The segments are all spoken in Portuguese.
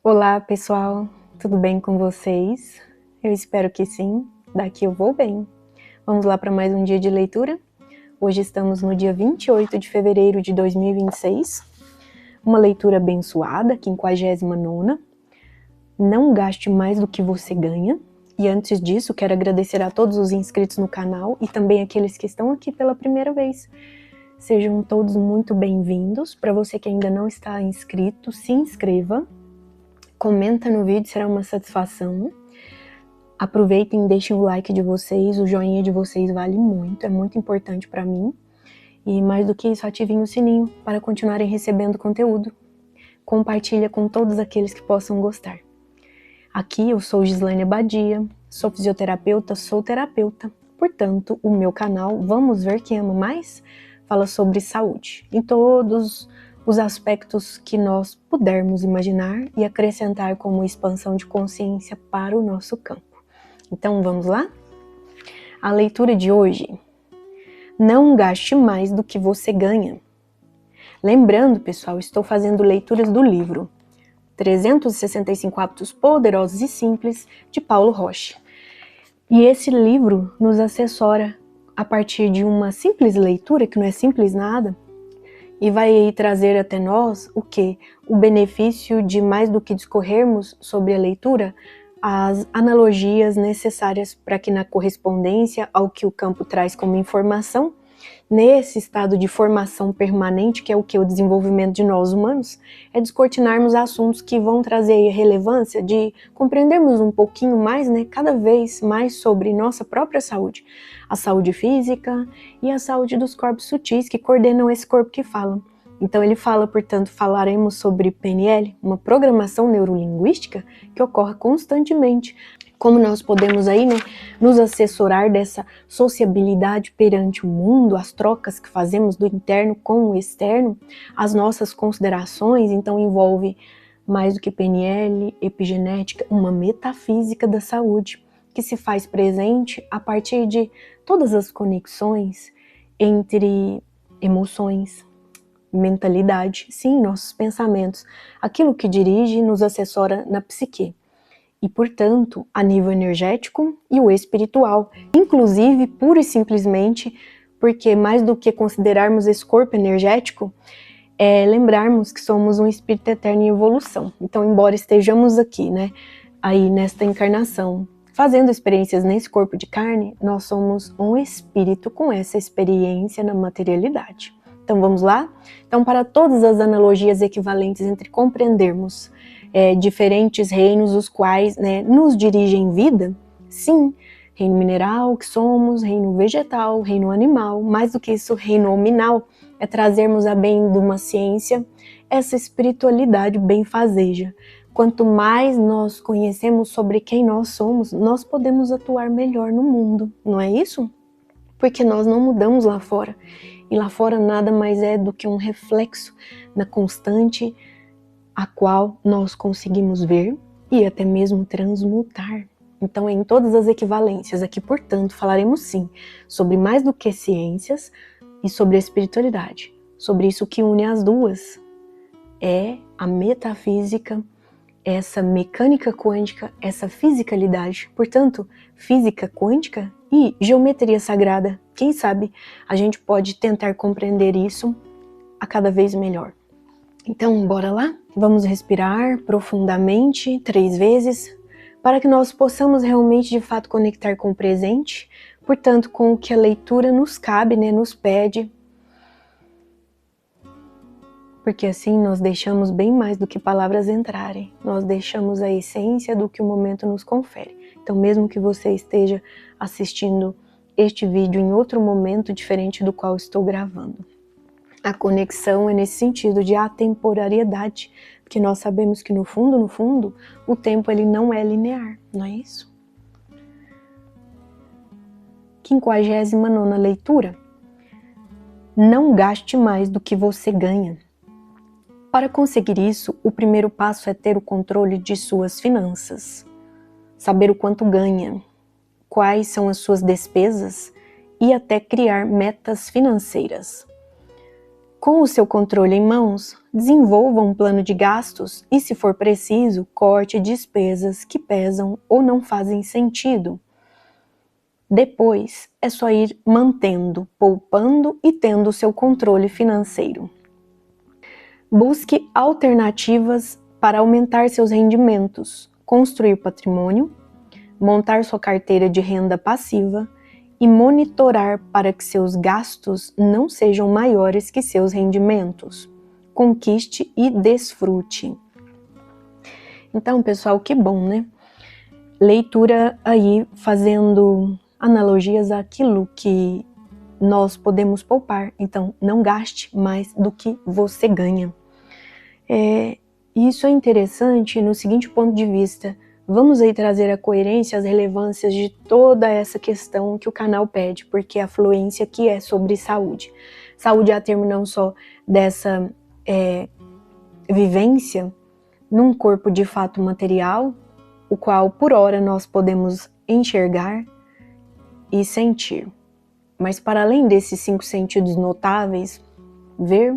Olá, pessoal, tudo bem com vocês? Eu espero que sim, daqui eu vou bem. Vamos lá para mais um dia de leitura? Hoje estamos no dia 28 de fevereiro de 2026, uma leitura abençoada, 59ª. Não gaste mais do que você ganha. E antes disso, quero agradecer a todos os inscritos no canal e também aqueles que estão aqui pela primeira vez. Sejam todos muito bem-vindos. Para você que ainda não está inscrito, se inscreva. Comenta no vídeo, será uma satisfação. Aproveitem e deixem o like de vocês, o joinha de vocês vale muito, é muito importante para mim. E mais do que isso, ativem o sininho para continuarem recebendo conteúdo. Compartilha com todos aqueles que possam gostar. Aqui eu sou Gislaine Abadia, sou fisioterapeuta, sou terapeuta. Portanto, o meu canal Vamos Ver Quem Ama Mais fala sobre saúde, em todos os aspectos que nós pudermos imaginar e acrescentar como expansão de consciência para o nosso campo. Então vamos lá? A leitura de hoje. Não gaste mais do que você ganha. Lembrando, pessoal, estou fazendo leituras do livro 365 Hábitos Poderosos e Simples, de Paulo Rocha. E esse livro nos assessora a partir de uma simples leitura, que não é simples nada, e vai trazer até nós o quê? O benefício de mais do que discorrermos sobre a leitura, as analogias necessárias para que na correspondência ao que o campo traz como informação, nesse estado de formação permanente, que é o que? O desenvolvimento de nós humanos, é descortinarmos assuntos que vão trazer a relevância de compreendermos um pouquinho mais, cada vez mais sobre nossa própria saúde, a saúde física e a saúde dos corpos sutis que coordenam esse corpo que fala. Então ele fala, portanto, falaremos sobre PNL, uma programação neurolinguística que ocorre constantemente. Como nós podemos aí, nos assessorar dessa sociabilidade perante o mundo, as trocas que fazemos do interno com o externo, as nossas considerações, então envolve mais do que PNL, epigenética, uma metafísica da saúde, que se faz presente a partir de todas as conexões entre emoções, mentalidade, sim, nossos pensamentos, aquilo que dirige e nos assessora na psique. E, portanto, a nível energético e o espiritual, inclusive, pura e simplesmente, porque mais do que considerarmos esse corpo energético, é lembrarmos que somos um espírito eterno em evolução. Então, embora estejamos aqui, aí nesta encarnação, fazendo experiências nesse corpo de carne, nós somos um espírito com essa experiência na materialidade. Então vamos lá? Então, para todas as analogias equivalentes entre compreendermos diferentes reinos, os quais nos dirigem vida, sim, reino mineral que somos, reino vegetal, reino animal, mais do que isso, reino nominal, é trazermos a bem de uma ciência essa espiritualidade benfazeja. Quanto mais nós conhecemos sobre quem nós somos, nós podemos atuar melhor no mundo, não é isso? Porque nós não mudamos lá fora. E lá fora nada mais é do que um reflexo na constante a qual nós conseguimos ver e até mesmo transmutar. Então, em todas as equivalências aqui, portanto, falaremos sim sobre mais do que ciências e sobre a espiritualidade. Sobre isso que une as duas é a metafísica, essa mecânica quântica, essa fisicalidade. Portanto, física quântica e geometria sagrada. Quem sabe a gente pode tentar compreender isso a cada vez melhor. Então, bora lá? Vamos respirar profundamente 3 vezes para que nós possamos realmente, de fato, conectar com o presente, portanto, com o que a leitura nos cabe, nos pede, porque assim nós deixamos bem mais do que palavras entrarem, nós deixamos a essência do que o momento nos confere. Então, mesmo que você esteja assistindo este vídeo em outro momento diferente do qual estou gravando, a conexão é nesse sentido de atemporariedade, porque nós sabemos que no fundo, o tempo ele não é linear, não é isso? 59ª leitura. Não gaste mais do que você ganha. Para conseguir isso, o primeiro passo é ter o controle de suas finanças. Saber o quanto ganha, quais são as suas despesas e até criar metas financeiras. Com o seu controle em mãos, desenvolva um plano de gastos e, se for preciso, corte despesas que pesam ou não fazem sentido. Depois, é só ir mantendo, poupando e tendo seu controle financeiro. Busque alternativas para aumentar seus rendimentos, construir patrimônio, montar sua carteira de renda passiva e monitorar para que seus gastos não sejam maiores que seus rendimentos. Conquiste e desfrute. Então, pessoal, que bom, né? Leitura aí fazendo analogias àquilo que nós podemos poupar. Então, não gaste mais do que você ganha. Isso é interessante no seguinte ponto de vista. Vamos aí trazer a coerência, as relevâncias de toda essa questão que o canal pede, porque a fluência aqui é sobre saúde. Saúde é a termo não só dessa vivência num corpo de fato material, o qual por hora nós podemos enxergar e sentir. Mas para além desses 5 sentidos notáveis, ver,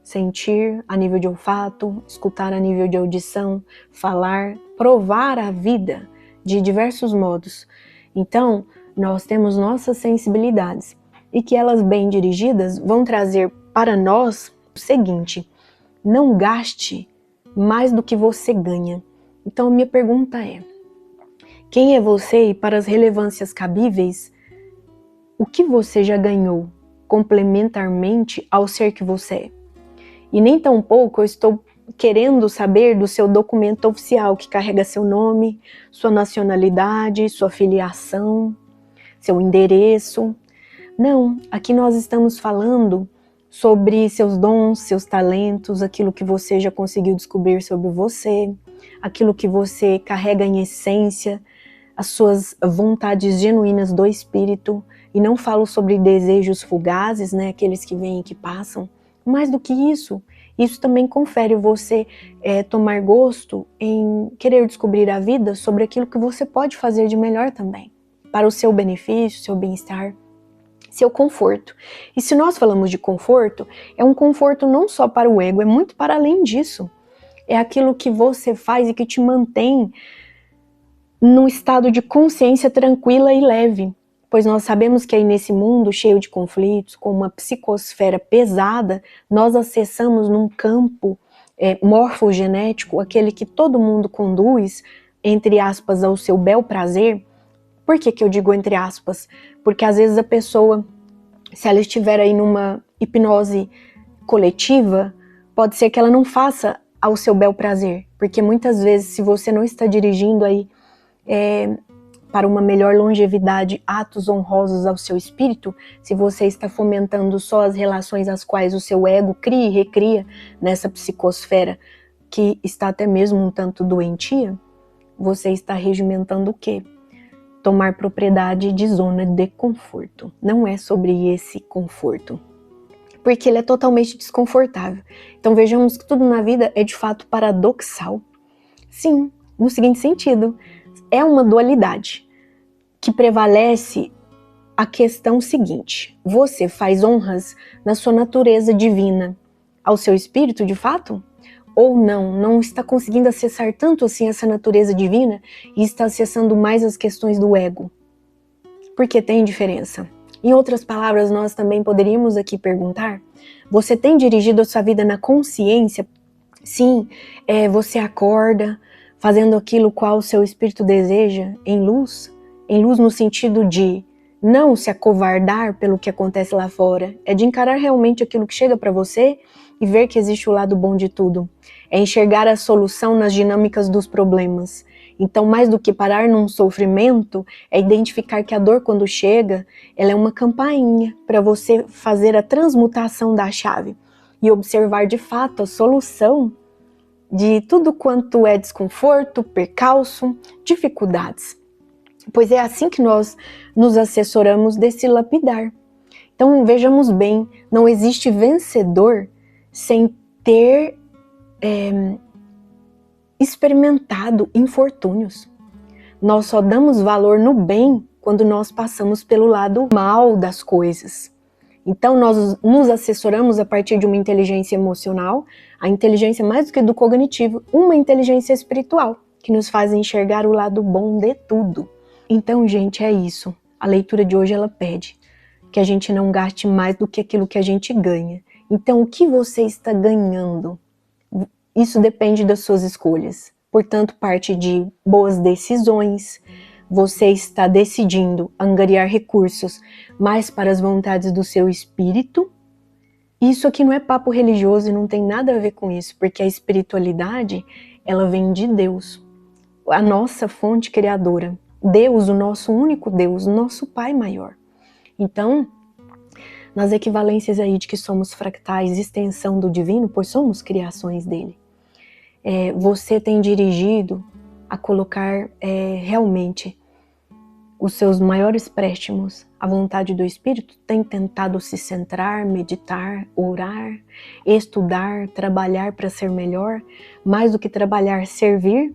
sentir a nível de olfato, escutar a nível de audição, falar, provar a vida de diversos modos. Então, nós temos nossas sensibilidades e que elas bem dirigidas vão trazer para nós o seguinte: não gaste mais do que você ganha. Então, minha pergunta é: quem é você e para as relevâncias cabíveis, o que você já ganhou complementarmente ao ser que você é? E nem tampouco eu estou querendo saber do seu documento oficial que carrega seu nome, sua nacionalidade, sua filiação, seu endereço. Não, aqui nós estamos falando sobre seus dons, seus talentos, aquilo que você já conseguiu descobrir sobre você, aquilo que você carrega em essência, as suas vontades genuínas do espírito. E não falo sobre desejos fugazes, né, aqueles que vêm e que passam. Mais do que isso também confere você tomar gosto em querer descobrir a vida sobre aquilo que você pode fazer de melhor também, para o seu benefício, seu bem-estar, seu conforto. E se nós falamos de conforto, é um conforto não só para o ego, é muito para além disso. É aquilo que você faz e que te mantém num estado de consciência tranquila e leve. Pois nós sabemos que aí nesse mundo cheio de conflitos, com uma psicosfera pesada, nós acessamos num campo morfogenético, aquele que todo mundo conduz, entre aspas, ao seu bel prazer. Por que eu digo entre aspas? Porque às vezes a pessoa, se ela estiver aí numa hipnose coletiva, pode ser que ela não faça ao seu bel prazer. Porque muitas vezes, se você não está dirigindo aí para uma melhor longevidade, atos honrosos ao seu espírito, se você está fomentando só as relações às quais o seu ego cria e recria nessa psicosfera que está até mesmo um tanto doentia, você está regimentando o quê? Tomar propriedade de zona de conforto. Não é sobre esse conforto, porque ele é totalmente desconfortável. Então vejamos que tudo na vida é de fato paradoxal. Sim, no seguinte sentido, é uma dualidade que prevalece a questão seguinte: você faz honras na sua natureza divina ao seu espírito de fato? Ou não está conseguindo acessar tanto assim essa natureza divina e está acessando mais as questões do ego? Porque tem diferença. Em outras palavras, nós também poderíamos aqui perguntar: você tem dirigido a sua vida na consciência? Sim, você acorda fazendo aquilo qual o seu espírito deseja, em luz no sentido de não se acovardar pelo que acontece lá fora, é de encarar realmente aquilo que chega para você e ver que existe o lado bom de tudo, é enxergar a solução nas dinâmicas dos problemas. Então, mais do que parar num sofrimento, é identificar que a dor, quando chega, ela é uma campainha para você fazer a transmutação da chave e observar de fato a solução de tudo quanto é desconforto, percalço, dificuldades. Pois é assim que nós nos assessoramos desse lapidar. Então vejamos bem, não existe vencedor sem ter experimentado infortúnios. Nós só damos valor no bem quando nós passamos pelo lado mal das coisas. Então nós nos assessoramos a partir de uma inteligência emocional, a inteligência mais do que do cognitivo, uma inteligência espiritual, que nos faz enxergar o lado bom de tudo. Então, gente, é isso. A leitura de hoje, ela pede que a gente não gaste mais do que aquilo que a gente ganha. Então, o que você está ganhando? Isso depende das suas escolhas. Portanto, parte de boas decisões. Você está decidindo angariar recursos mais para as vontades do seu espírito. Isso aqui não é papo religioso e não tem nada a ver com isso, porque a espiritualidade, ela vem de Deus, a nossa fonte criadora. Deus, o nosso único Deus, o nosso Pai maior. Então, nas equivalências aí de que somos fractais, extensão do divino, pois somos criações dele, você tem dirigido a colocar realmente os seus maiores préstimos à vontade do Espírito, tem tentado se centrar, meditar, orar, estudar, trabalhar para ser melhor, mais do que trabalhar, servir.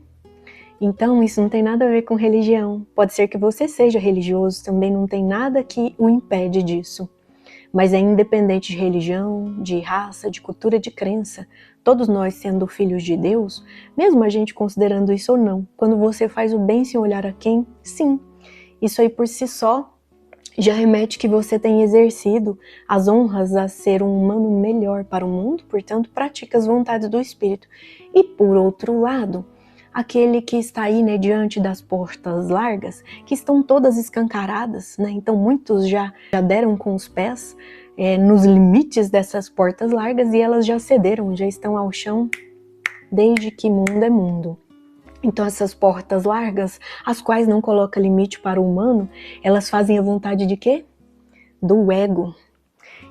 Então isso não tem nada a ver com religião. Pode ser que você seja religioso, também não tem nada que o impede disso. Mas é independente de religião, de raça, de cultura, de crença. Todos nós sendo filhos de Deus, mesmo a gente considerando isso ou não, quando você faz o bem sem olhar a quem, sim. Isso aí por si só já remete que você tem exercido as honras a ser um humano melhor para o mundo, portanto pratica as vontades do Espírito. E por outro lado, aquele que está aí, né, diante das portas largas, que estão todas escancaradas, né? Então muitos já deram com os pés nos limites dessas portas largas e elas já cederam, já estão ao chão desde que mundo é mundo. Então essas portas largas, as quais não colocam limite para o humano, elas fazem a vontade de quê? Do ego.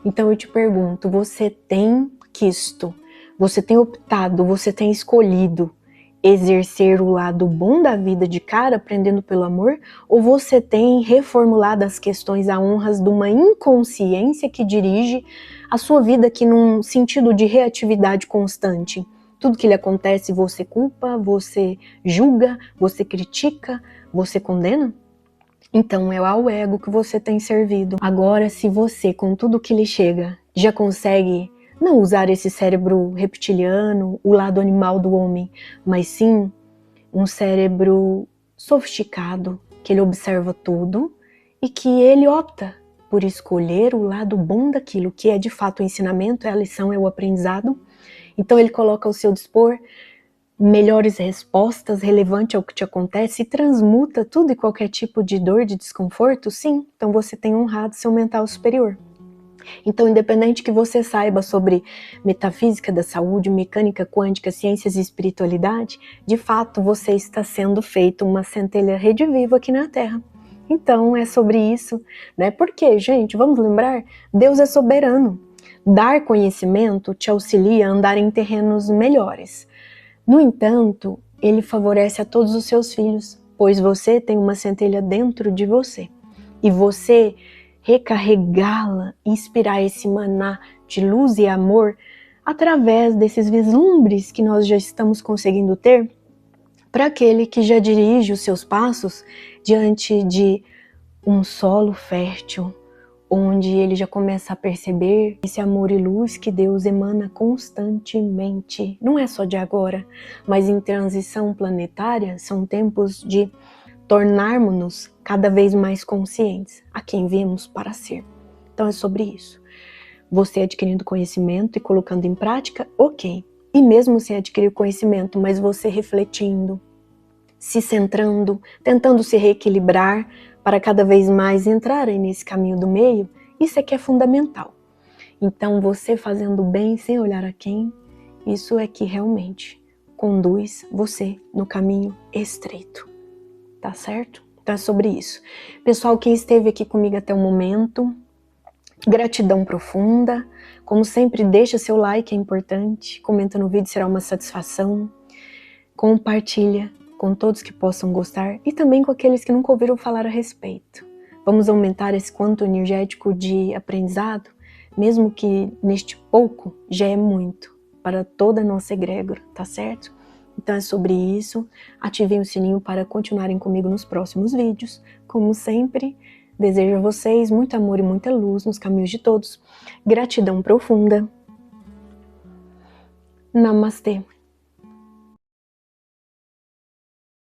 Então eu te pergunto, você tem quisto, você tem optado, você tem escolhido exercer o lado bom da vida de cara, aprendendo pelo amor, ou você tem reformulado as questões a honras de uma inconsciência que dirige a sua vida aqui num sentido de reatividade constante? Tudo que lhe acontece você culpa, você julga, você critica, você condena? Então é ao ego que você tem servido. Agora, se você, com tudo que lhe chega, já consegue não usar esse cérebro reptiliano, o lado animal do homem, mas sim um cérebro sofisticado, que ele observa tudo e que ele opta por escolher o lado bom daquilo, que é de fato o ensinamento, é a lição, é o aprendizado. Então ele coloca ao seu dispor melhores respostas relevantes ao que te acontece e transmuta tudo e qualquer tipo de dor, de desconforto, sim. Então você tem honrado seu mental superior. Então, independente que você saiba sobre metafísica da saúde, mecânica quântica, ciências e espiritualidade, de fato você está sendo feito uma centelha rediviva aqui na Terra. Então é sobre isso, né? Porque, gente, vamos lembrar, Deus é soberano. Dar conhecimento te auxilia a andar em terrenos melhores. No entanto, ele favorece a todos os seus filhos, pois você tem uma centelha dentro de você. E você recarregá-la, inspirar esse maná de luz e amor através desses vislumbres que nós já estamos conseguindo ter para aquele que já dirige os seus passos diante de um solo fértil, onde ele já começa a perceber esse amor e luz que Deus emana constantemente. Não é só de agora, mas em transição planetária são tempos de tornarmos-nos cada vez mais conscientes a quem viemos para ser. Então é sobre isso. Você adquirindo conhecimento e colocando em prática, ok. E mesmo sem adquirir conhecimento, mas você refletindo, se centrando, tentando se reequilibrar para cada vez mais entrarem nesse caminho do meio, isso é que é fundamental. Então você fazendo bem sem olhar a quem, isso é que realmente conduz você no caminho estreito. Tá certo? Então é sobre isso. Pessoal, quem esteve aqui comigo até o momento, gratidão profunda. Como sempre, deixa seu like, é importante. Comenta no vídeo, será uma satisfação. Compartilha com todos que possam gostar e também com aqueles que nunca ouviram falar a respeito. Vamos aumentar esse quanto energético de aprendizado, mesmo que neste pouco já é muito para toda a nossa egrégora, tá certo? Então é sobre isso. Ativem o sininho para continuarem comigo nos próximos vídeos. Como sempre, Desejo a vocês muito amor e muita luz nos caminhos de todos. Gratidão profunda. Namastê.